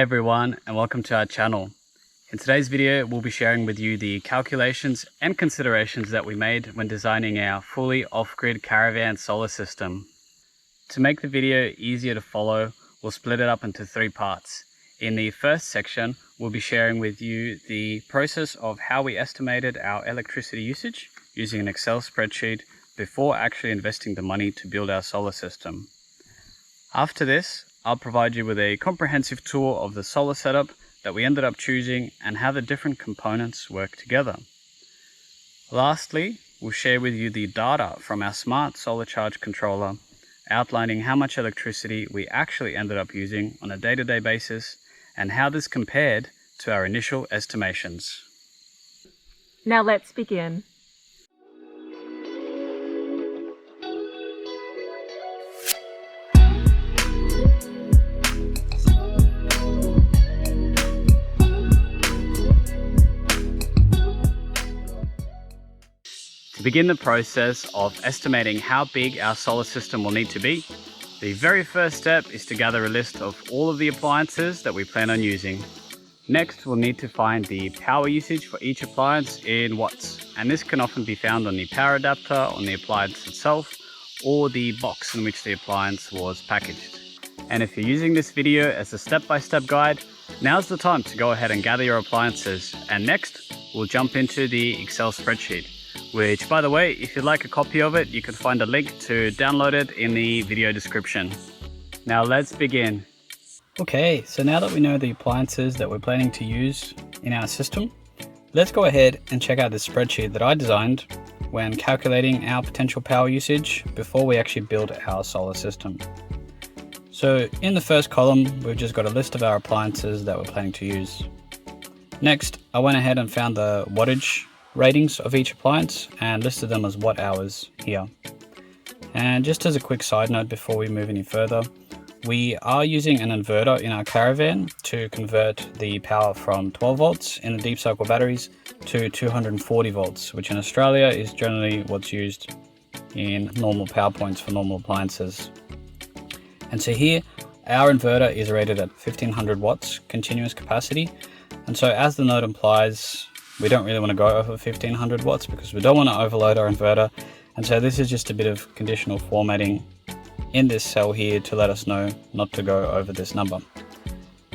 everyone, and welcome to our channel. In today's video, we'll be sharing with you the calculations and considerations that we made when designing our fully off-grid Caravan solar system. To make the video easier to follow, we'll split it up into three parts. In the first section, we'll be sharing with you the process of how we estimated our electricity usage using an Excel spreadsheet before actually investing the money to build our solar system. After this, I'll provide you with a comprehensive tour of the solar setup that we ended up choosing and how the different components work together. Lastly, we'll share with you the data from our smart solar charge controller, outlining how much electricity we actually ended up using on a day-to-day basis and how this compared to our initial estimations. Now let's begin. To begin the process of estimating how big our solar system will need to be, the very first step is to gather a list of all of the appliances that we plan on using. Next, we'll need to find the power usage for each appliance in watts, and this can often be found on the power adapter on the appliance itself or the box in which the appliance was packaged. And if you're using this video as a step-by-step guide, now's the time to go ahead and gather your appliances. And next, we'll jump into the Excel spreadsheet, which, by the way, if you'd like a copy of it, you can find a link to download it in the video description. Now let's begin. Okay, so now that we know the appliances that we're planning to use in our system, let's go ahead and check out this spreadsheet that I designed when calculating our potential power usage before we actually build our solar system. So in the first column, we've just got a list of our appliances that we're planning to use. Next, I went ahead and found the wattage ratings of each appliance and listed them as watt hours here. And just as a quick side note before we move any further, we are using an inverter in our Caravan to convert the power from 12 volts in the deep cycle batteries to 240 volts, which in Australia is generally what's used in normal power points for normal appliances. And so here, our inverter is rated at 1500 watts continuous capacity. And so as the note implies, we don't really want to go over 1500 watts because we don't want to overload our inverter. And so this is just a bit of conditional formatting in this cell here to let us know not to go over this number.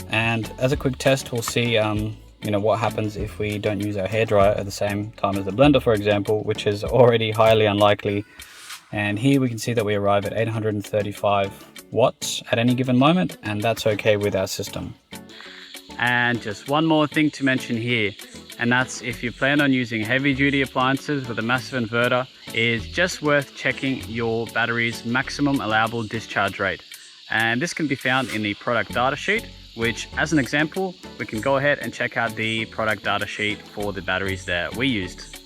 And as a quick test, we'll see what happens if we don't use our hairdryer at the same time as the blender, for example, which is already highly unlikely. And here we can see that we arrive at 835 watts at any given moment, and that's okay with our system. And just one more thing to mention here, and that's if you plan on using heavy duty appliances with a massive inverter, it's just worth checking your battery's maximum allowable discharge rate. And this can be found in the product data sheet, which as an example, we can go ahead and check out the product data sheet for the batteries that we used.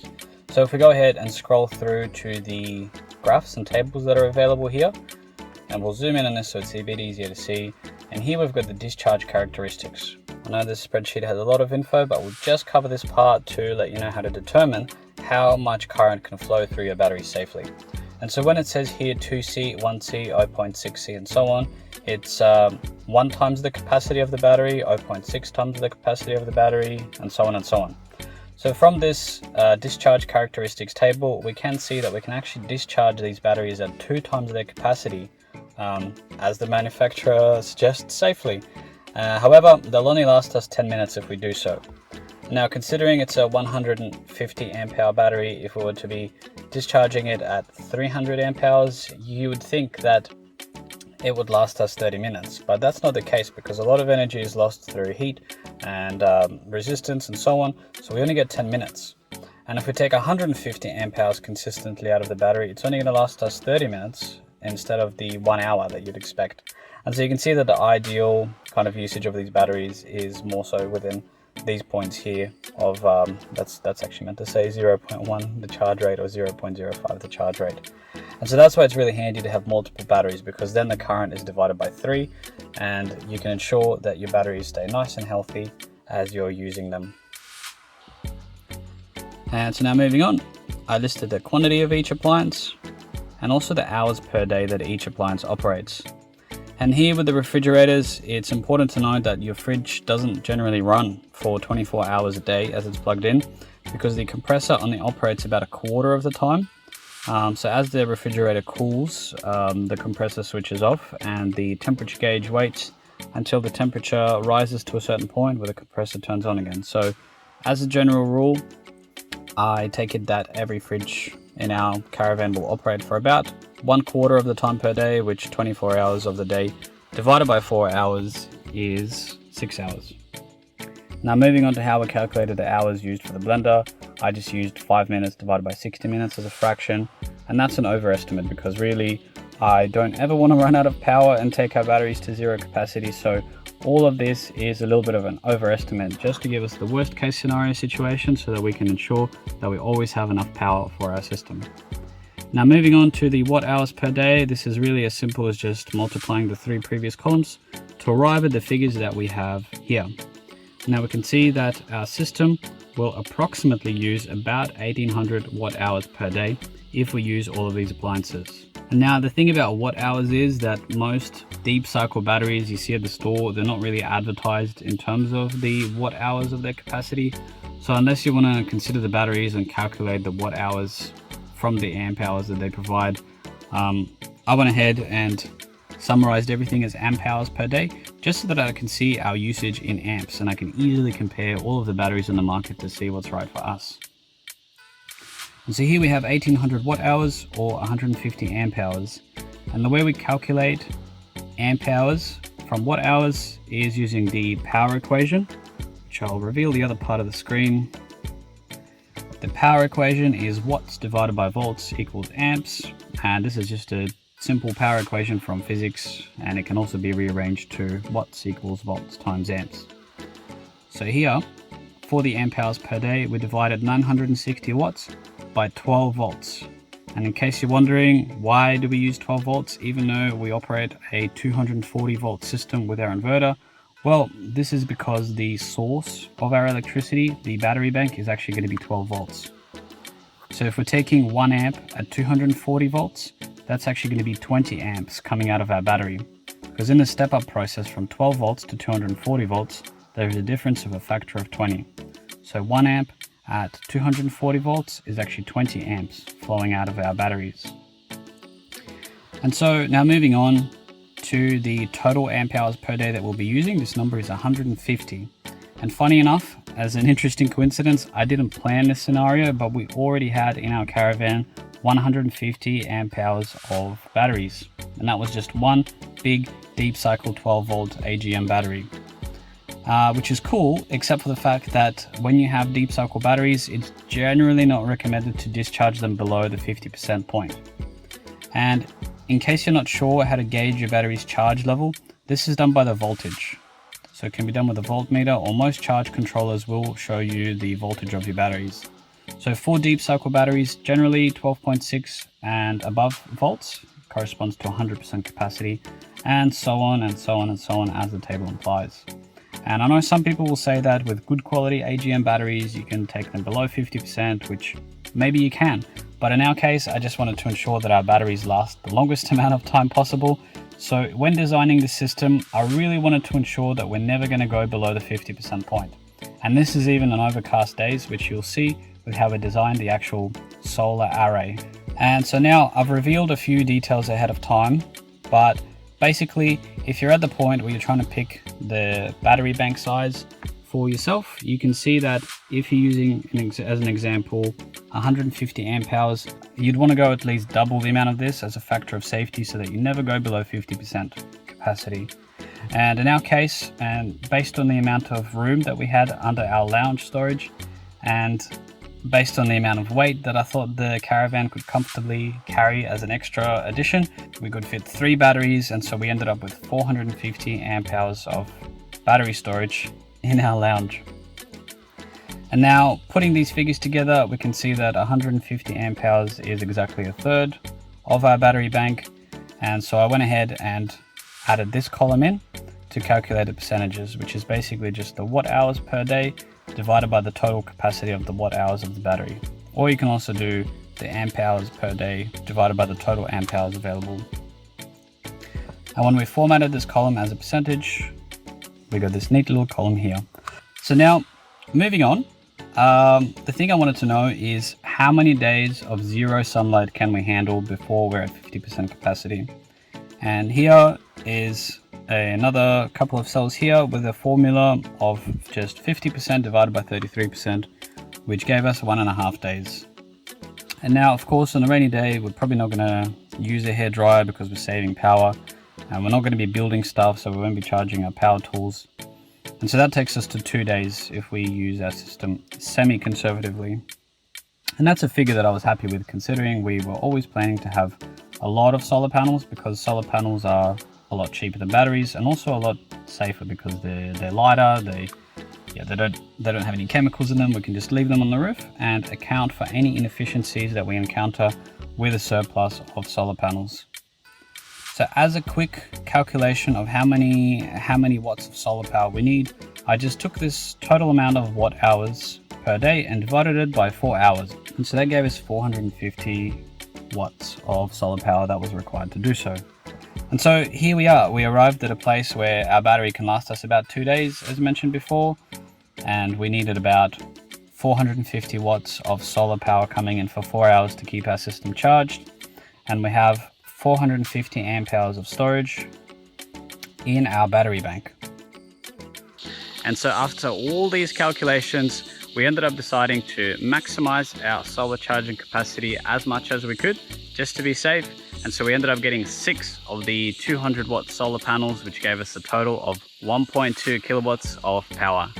So if we go ahead and scroll through to the graphs and tables that are available here, and we'll zoom in on this so it's a bit easier to see. And here we've got the discharge characteristics. I know this spreadsheet has a lot of info, but we'll just cover this part to let you know how to determine how much current can flow through your battery safely. And so when it says here 2C, 1C, 0.6C and so on, it's 1 times the capacity of the battery, 0.6 times the capacity of the battery, and so on and so on. So from this discharge characteristics table, we can see that we can actually discharge these batteries at 2 times their capacity, as the manufacturer suggests, safely. However, they'll only last us 10 minutes if we do so. Now, considering it's a 150 amp hour battery, if we were to be discharging it at 300 amp hours, you would think that it would last us 30 minutes. But that's not the case because a lot of energy is lost through heat and resistance and so on. So we only get 10 minutes. And if we take 150 amp hours consistently out of the battery, it's only going to last us 30 minutes instead of the 1 hour that you'd expect. And so you can see that the ideal kind of usage of these batteries is more so within these points here of, that's actually meant to say 0.1 the charge rate or 0.05 the charge rate. And so that's why it's really handy to have multiple batteries, because then the current is divided by 3 and you can ensure that your batteries stay nice and healthy as you're using them. And so now moving on, I listed the quantity of each appliance and also the hours per day that each appliance operates. And here with the refrigerators, it's important to note that your fridge doesn't generally run for 24 hours a day as it's plugged in, because the compressor only operates about a quarter of the time. So as the refrigerator cools, the compressor switches off and the temperature gauge waits until the temperature rises to a certain point where the compressor turns on again. So as a general rule, I take it that every fridge in our caravan will operate for about 1/4 of the time per day, which 24 hours of the day divided by 4 hours is 6 hours. Now moving on to how we calculated the hours used for the blender, I just used 5 minutes divided by 60 minutes as a fraction, and that's an overestimate because really I don't ever want to run out of power and take our batteries to zero capacity, so all of this is a little bit of an overestimate just to give us the worst case scenario situation so that we can ensure that we always have enough power for our system. Now moving on to the watt hours per day, this is really as simple as just multiplying the 3 previous columns to arrive at the figures that we have here. Now we can see that our system will approximately use about 1800 watt hours per day if we use all of these appliances. And now the thing about watt hours is that most deep cycle batteries you see at the store, they're not really advertised in terms of the watt hours of their capacity. So unless you want to consider the batteries and calculate the watt hours from the amp hours that they provide, I went ahead and summarized everything as amp hours per day, just so that I can see our usage in amps and I can easily compare all of the batteries in the market to see what's right for us. And so here we have 1800 watt hours or 150 amp hours. And the way we calculate amp hours from watt hours is using the power equation, which I'll reveal the other part of the screen. The power equation is watts divided by volts equals amps, and this is just a simple power equation from physics, and it can also be rearranged to watts equals volts times amps. So here, for the amp hours per day, we divided 960 watts by 12 volts. And in case you're wondering, why do we use 12 volts even though we operate a 240 volt system with our inverter? Well, this is because the source of our electricity, the battery bank, is actually going to be 12 volts. So if we're taking 1 amp at 240 volts, that's actually going to be 20 amps coming out of our battery. Because in the step-up process from 12 volts to 240 volts, there is a difference of a factor of 20. So 1 amp at 240 volts is actually 20 amps flowing out of our batteries. And so now moving on to the total amp hours per day that we'll be using, this number is 150. And funny enough, as an interesting coincidence, I didn't plan this scenario, but we already had in our caravan 150 amp hours of batteries. And that was just one big deep cycle 12 volt AGM battery. Which is cool, except for the fact that when you have deep cycle batteries, it's generally not recommended to discharge them below the 50% point. And in case you're not sure how to gauge your battery's charge level, this is done by the voltage. So it can be done with a voltmeter, or most charge controllers will show you the voltage of your batteries. So for deep cycle batteries, generally 12.6 and above volts corresponds to 100% capacity, and so on and so on and so on as the table implies. And I know some people will say that with good quality AGM batteries, you can take them below 50%, which maybe you can. But in our case, I just wanted to ensure that our batteries last the longest amount of time possible. So when designing the system, I really wanted to ensure that we're never going to go below the 50% point. And this is even on overcast days, which you'll see with how we designed the actual solar array. And so now I've revealed a few details ahead of time, but basically, if you're at the point where you're trying to pick the battery bank size for yourself, you can see that if you're using, as an example, 150 amp hours, you'd want to go at least double the amount of this as a factor of safety so that you never go below 50% capacity. And in our case, and based on the amount of room that we had under our lounge storage, and based on the amount of weight that I thought the caravan could comfortably carry as an extra addition, we could fit 3 batteries, and so we ended up with 450 amp hours of battery storage in our lounge. And now putting these figures together, we can see that 150 amp hours is exactly a third of our battery bank. And so I went ahead and added this column in to calculate the percentages, which is basically just the watt hours per day divided by the total capacity of the watt hours of the battery. Or you can also do the amp hours per day divided by the total amp hours available. And when we formatted this column as a percentage, we got this neat little column here. So now, moving on, the thing I wanted to know is how many days of zero sunlight can we handle before we're at 50% capacity? And here is another couple of cells here with a formula of just 50% divided by 33%, which gave us 1.5 days. And now, of course, on a rainy day, we're probably not going to use a hairdryer because we're saving power, and we're not going to be building stuff, so we won't be charging our power tools. And so that takes us to 2 days if we use our system semi-conservatively. And that's a figure that I was happy with, considering we were always planning to have a lot of solar panels, because solar panels are a lot cheaper than batteries, and also a lot safer because they're lighter. They don't have any chemicals in them. We can just leave them on the roof and account for any inefficiencies that we encounter with a surplus of solar panels. So as a quick calculation of how many watts of solar power we need, I just took this total amount of watt hours per day and divided it by 4 hours. And so that gave us 450 watts of solar power that was required to do so. And so here we are. We arrived at a place where our battery can last us about 2 days, as mentioned before, and we needed about 450 watts of solar power coming in for 4 hours to keep our system charged. And we have 450 amp hours of storage in our battery bank. And so after all these calculations, we ended up deciding to maximize our solar charging capacity as much as we could, just to be safe. And so we ended up getting 6 of the 200 watt solar panels, which gave us a total of 1.2 kilowatts of power.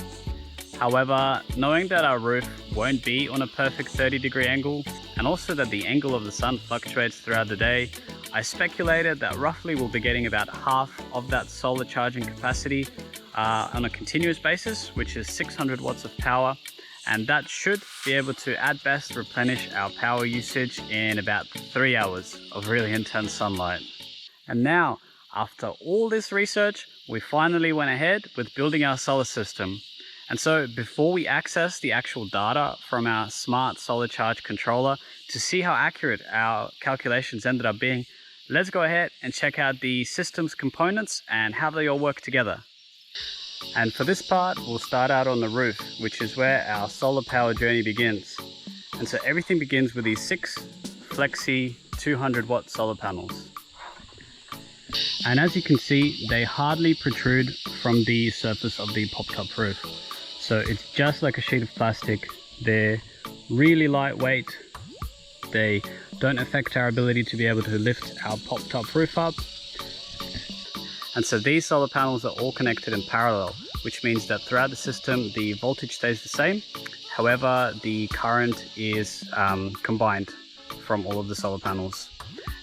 However, knowing that our roof won't be on a perfect 30-degree angle, and also that the angle of the sun fluctuates throughout the day, I speculated that roughly we'll be getting about half of that solar charging capacity on a continuous basis, which is 600 watts of power. And that should be able to, at best, replenish our power usage in about 3 hours of really intense sunlight. And now, after all this research, we finally went ahead with building our solar system. And so before we access the actual data from our smart solar charge controller to see how accurate our calculations ended up being, let's go ahead and check out the system's components and how they all work together. And for this part, we'll start out on the roof, which is where our solar power journey begins. And so everything begins with these 6 flexi 200 watt solar panels. And as you can see, they hardly protrude from the surface of the pop-top roof. So it's just like a sheet of plastic. They're really lightweight. They don't affect our ability to be able to lift our pop-top roof up. And so these solar panels are all connected in parallel, which means that throughout the system, the voltage stays the same. However, the current is combined from all of the solar panels.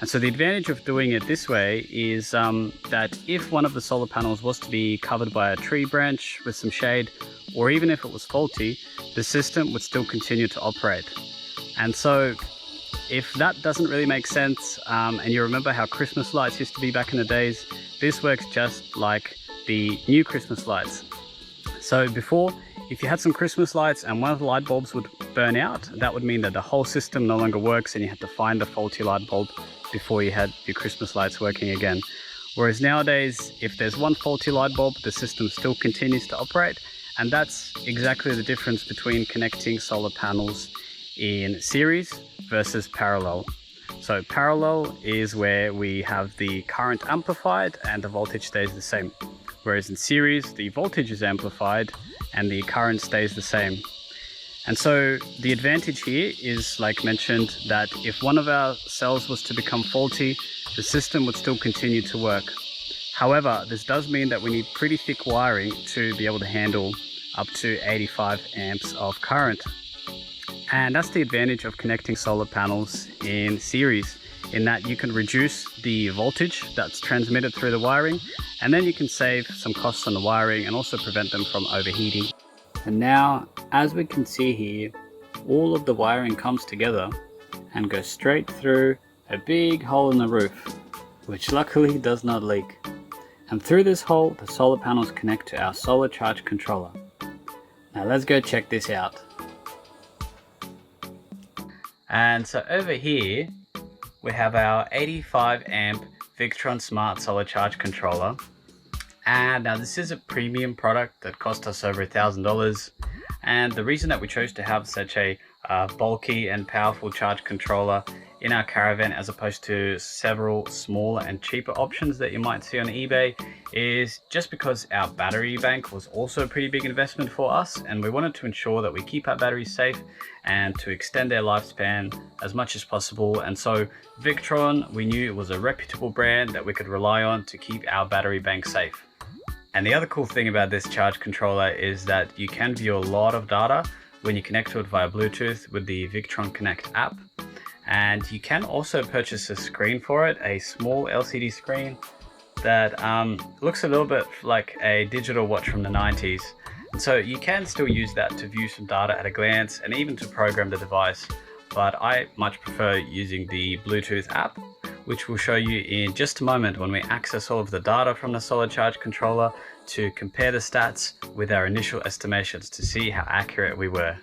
And so the advantage of doing it this way is that if one of the solar panels was to be covered by a tree branch with some shade, or even if it was faulty, the system would still continue to operate. And so if that doesn't really make sense, and you remember how Christmas lights used to be back in the days, this works just like the new Christmas lights. So before, if you had some Christmas lights and one of the light bulbs would burn out, that would mean that the whole system no longer works and you had to find a faulty light bulb before you had your Christmas lights working again. Whereas nowadays, if there's one faulty light bulb, the system still continues to operate. And that's exactly the difference between connecting solar panels in series versus parallel. So parallel is where we have the current amplified and the voltage stays the same. Whereas in series, the voltage is amplified and the current stays the same. And so the advantage here is, like mentioned, that if one of our cells was to become faulty, the system would still continue to work. However, this does mean that we need pretty thick wiring to be able to handle up to 85 amps of current. And that's the advantage of connecting solar panels in series, in that you can reduce the voltage that's transmitted through the wiring, and then you can save some costs on the wiring and also prevent them from overheating. And now, as we can see here, all of the wiring comes together and goes straight through a big hole in the roof, which luckily does not leak. And through this hole, the solar panels connect to our solar charge controller. Now let's go check this out. And so over here, we have our 85 amp Victron Smart Solar Charge Controller. And now this is a premium product that cost us over $1,000. And the reason that we chose to have such a bulky and powerful charge controller in our Caravan as opposed to several smaller and cheaper options that you might see on eBay is just because our battery bank was also a pretty big investment for us, and we wanted to ensure that we keep our batteries safe and to extend their lifespan as much as possible. And so Victron, we knew it was a reputable brand that we could rely on to keep our battery bank safe. And the other cool thing about this charge controller is that you can view a lot of data when you connect to it via Bluetooth with the Victron Connect app. And you can also purchase a screen for it, a small LCD screen that looks a little bit like a digital watch from the 90s. And so you can still use that to view some data at a glance and even to program the device. But I much prefer using the Bluetooth app, which we'll show you in just a moment when we access all of the data from the Solar Charge controller to compare the stats with our initial estimations to see how accurate we were.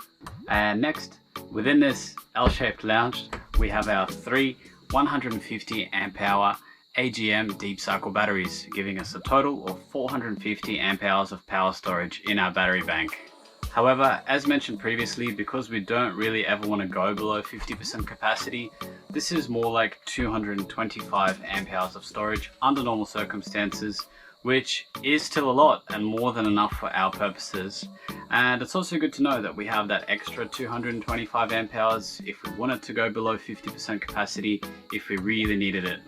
And next, within this L-shaped lounge, we have our three 150 amp hour AGM deep cycle batteries, giving us a total of 450 amp hours of power storage in our battery bank. However, as mentioned previously, because we don't really ever want to go below 50% capacity, this is more like 225 amp hours of storage under normal circumstances, which is still a lot and more than enough for our purposes. And it's also good to know that we have that extra 225 amp hours if we wanted to go below 50% capacity, if we really needed it.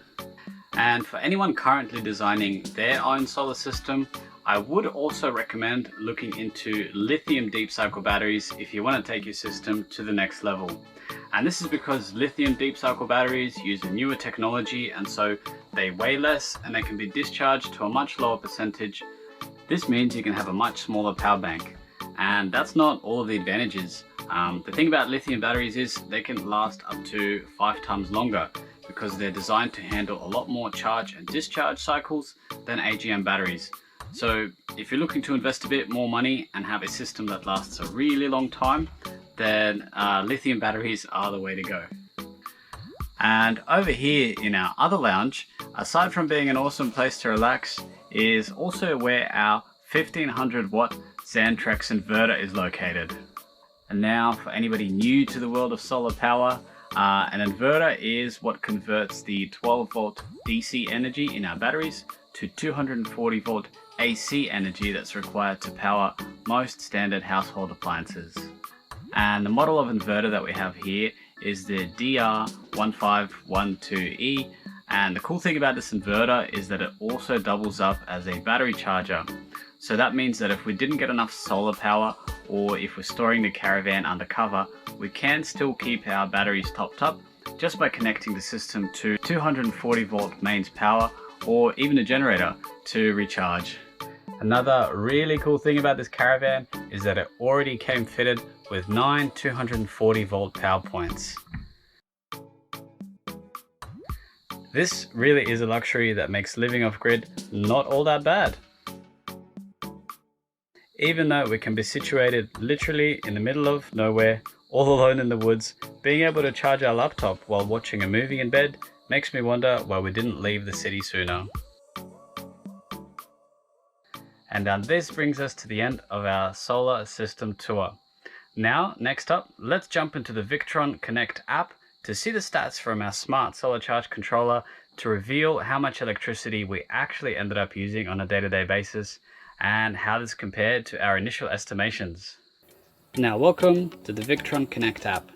And for anyone currently designing their own solar system, I would also recommend looking into lithium deep cycle batteries if you want to take your system to the next level. And this is because lithium deep cycle batteries use a newer technology, and so they weigh less and they can be discharged to a much lower percentage. This means you can have a much smaller power bank. And that's not all of the advantages. The thing about lithium batteries is they can last up to 5 times longer because they're designed to handle a lot more charge and discharge cycles than AGM batteries. So if you're looking to invest a bit more money and have a system that lasts a really long time, then lithium batteries are the way to go. And over here in our other lounge, aside from being an awesome place to relax, is also where our 1500 watt Xantrex inverter is located. And now for anybody new to the world of solar power, an inverter is what converts the 12 volt DC energy in our batteries to 240 volt AC energy that's required to power most standard household appliances. And the model of inverter that we have here is the DR1512E, and the cool thing about this inverter is that it also doubles up as a battery charger. So that means that if we didn't get enough solar power, or if we're storing the Caravan undercover, we can still keep our batteries topped up just by connecting the system to 240 volt mains power or even a generator to recharge. Another really cool thing about this Caravan is that it already came fitted with 9 240 volt power points. This really is a luxury that makes living off grid not all that bad. Even though we can be situated literally in the middle of nowhere, all alone in the woods, being able to charge our laptop while watching a movie in bed makes me wonder why we didn't leave the city sooner. And this brings us to the end of our solar system tour. Now, next up, let's jump into the Victron Connect app to see the stats from our smart solar charge controller to reveal how much electricity we actually ended up using on a day-to-day basis and how this compared to our initial estimations. Now, welcome to the Victron Connect app.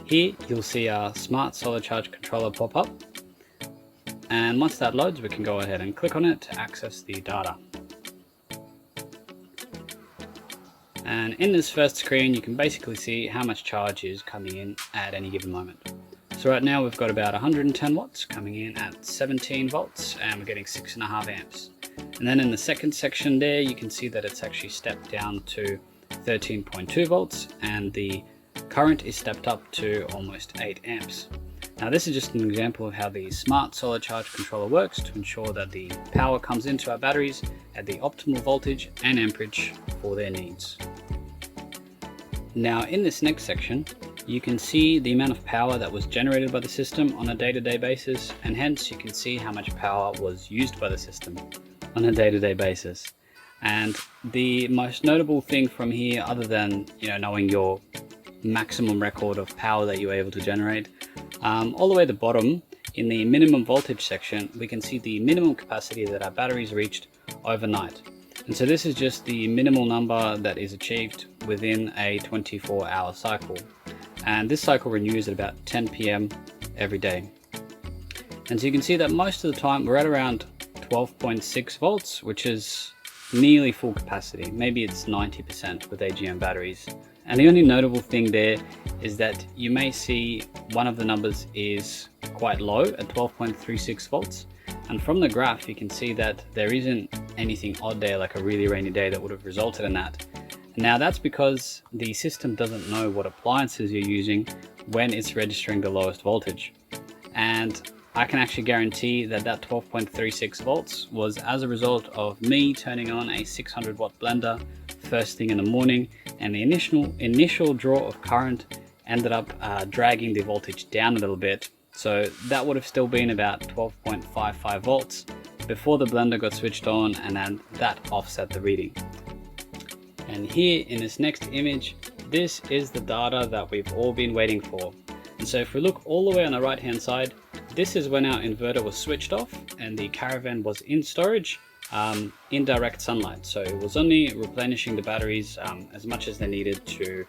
Here you'll see our smart solar charge controller pop up, and once that loads we can go ahead and click on it to access the data. And in this first screen you can basically see how much charge is coming in at any given moment. So right now we've got about 110 watts coming in at 17 volts and we're getting 6.5 amps. And then in the second section there you can see that it's actually stepped down to 13.2 volts and the current is stepped up to almost 8 amps. Now this is just an example of how the smart solar charge controller works to ensure that the power comes into our batteries at the optimal voltage and amperage for their needs. Now in this next section you can see the amount of power that was generated by the system on a day-to-day basis, and hence you can see how much power was used by the system on a day-to-day basis. And the most notable thing from here, other than knowing your maximum record of power that you were able to generate, all the way at the bottom in the minimum voltage section, we can see the minimum capacity that our batteries reached overnight. And so this is just the minimal number that is achieved within a 24-hour cycle. And this cycle renews at about 10 p.m. every day. And so you can see that most of the time we're at around 12.6 volts, which is nearly full capacity. Maybe it's 90% with AGM batteries. And the only notable thing there is that you may see one of the numbers is quite low at 12.36 volts. And from the graph, you can see that there isn't anything odd there, like a really rainy day, that would have resulted in that. Now that's because the system doesn't know what appliances you're using when it's registering the lowest voltage. And I can actually guarantee that that 12.36 volts was as a result of me turning on a 600 watt blender first thing in the morning, and the initial draw of current ended up dragging the voltage down a little bit. So that would have still been about 12.55 volts before the blender got switched on, and then that offset the reading. And here in this next image, this is the data that we've all been waiting for. And so if we look all the way on the right hand side, this is when our inverter was switched off and the Caravan was in storage in direct sunlight. So it was only replenishing the batteries as much as they needed to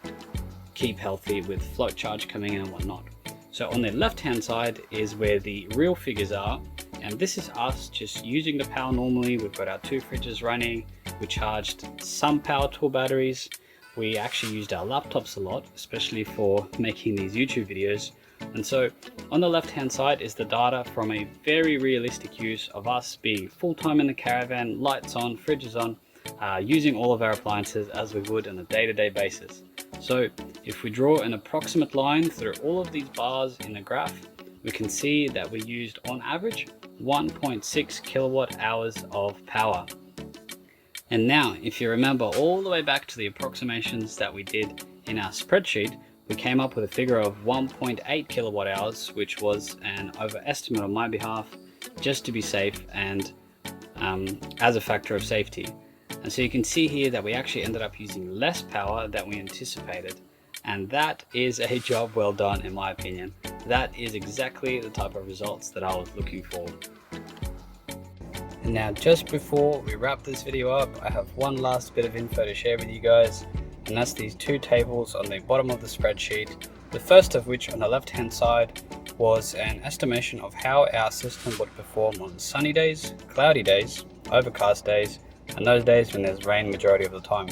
keep healthy with float charge coming in and whatnot. So on the left hand side is where the real figures are, and this is us just using the power normally. We've got our 2 fridges running, we charged some power tool batteries, we actually used our laptops a lot, especially for making these YouTube videos. And so on the left hand side is the data from a very realistic use of us being full-time in the Caravan, lights on, fridges on, using all of our appliances as we would on a day-to-day basis. So if we draw an approximate line through all of these bars in the graph, we can see that we used on average 1.6 kilowatt hours of power. And now, if you remember all the way back to the approximations that we did in our spreadsheet, we came up with a figure of 1.8 kilowatt hours, which was an overestimate on my behalf, just to be safe and as a factor of safety. And so you can see here that we actually ended up using less power than we anticipated. And that is a job well done, in my opinion. That is exactly the type of results that I was looking for. And now, just before we wrap this video up, I have one last bit of info to share with you guys. And that's these 2 tables on the bottom of the spreadsheet. The first of which on the left hand side was an estimation of how our system would perform on sunny days, cloudy days, overcast days, and those days when there's rain majority of the time.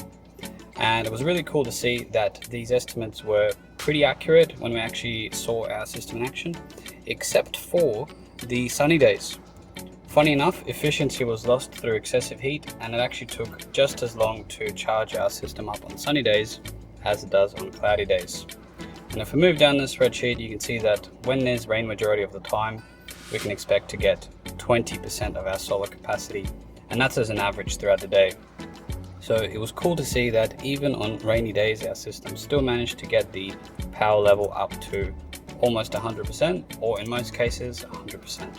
And it was really cool to see that these estimates were pretty accurate when we actually saw our system in action, except for the sunny days. Funny enough, efficiency was lost through excessive heat, and it actually took just as long to charge our system up on sunny days as it does on cloudy days. And if we move down the spreadsheet, you can see that when there's rain majority of the time, we can expect to get 20% of our solar capacity, and that's as an average throughout the day. So it was cool to see that even on rainy days, our system still managed to get the power level up to almost 100%, or in most cases 100%.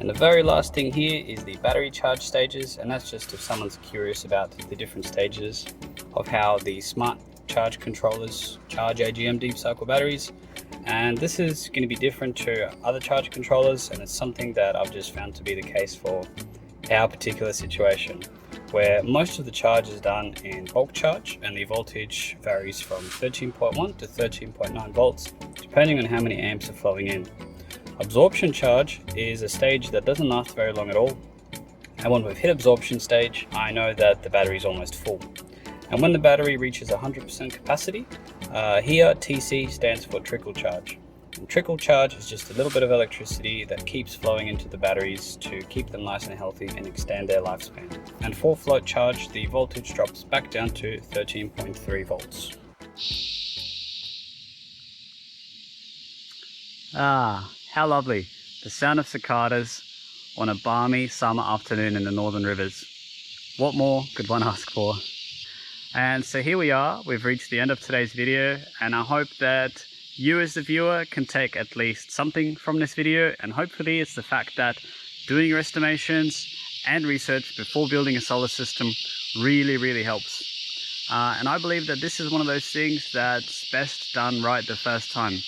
And the very last thing here is the battery charge stages, and that's just if someone's curious about the different stages of how the smart charge controllers charge AGM deep cycle batteries. And this is going to be different to other charge controllers, and it's something that I've just found to be the case for our particular situation, where most of the charge is done in bulk charge, and the voltage varies from 13.1 to 13.9 volts, depending on how many amps are flowing in. Absorption charge is a stage that doesn't last very long at all, and when we've hit absorption stage, I know that the battery is almost full. And when the battery reaches 100% capacity, here TC stands for trickle charge. And trickle charge is just a little bit of electricity that keeps flowing into the batteries to keep them nice and healthy and extend their lifespan. And for float charge, the voltage drops back down to 13.3 volts. Ah, how lovely. The sound of cicadas on a balmy summer afternoon in the northern rivers. What more could one ask for? And so here we are, we've reached the end of today's video, and I hope that you as the viewer can take at least something from this video, and hopefully it's the fact that doing your estimations and research before building a solar system really helps. And I believe that this is one of those things that's best done right the first time.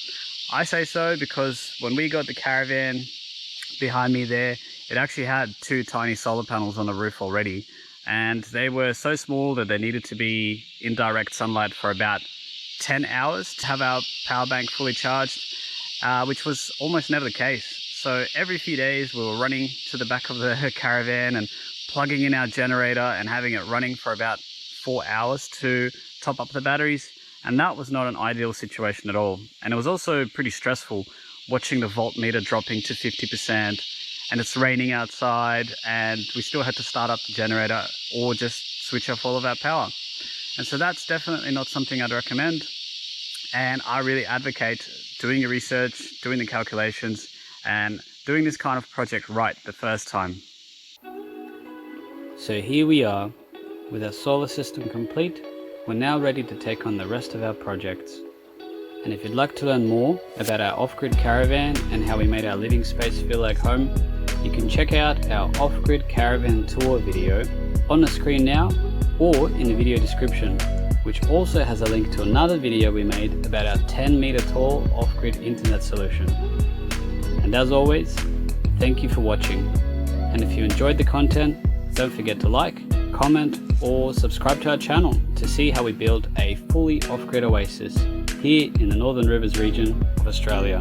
I say so because when we got the Caravan behind me there, it actually had 2 tiny solar panels on the roof already, and they were so small that they needed to be in direct sunlight for about 10 hours to have our power bank fully charged, which was almost never the case. So every few days we were running to the back of the Caravan and plugging in our generator and having it running for about 4 hours to top up the batteries, and that was not an ideal situation at all. And it was also pretty stressful watching the voltmeter dropping to 50%, and it's raining outside and we still had to start up the generator or just switch off all of our power. And so that's definitely not something I'd recommend, and I really advocate doing your research, doing the calculations, and doing this kind of project right the first time. So here we are, with our solar system complete. We're now ready to take on the rest of our projects. And if you'd like to learn more about our off-grid caravan and how we made our living space feel like home, you can check out our off-grid caravan tour video on the screen now or in the video description, which also has a link to another video we made about our 10-meter tall off-grid internet solution. And as always, thank you for watching. And if you enjoyed the content, don't forget to like, comment, or subscribe to our channel to see how we build a fully off-grid oasis here in the Northern Rivers region of Australia.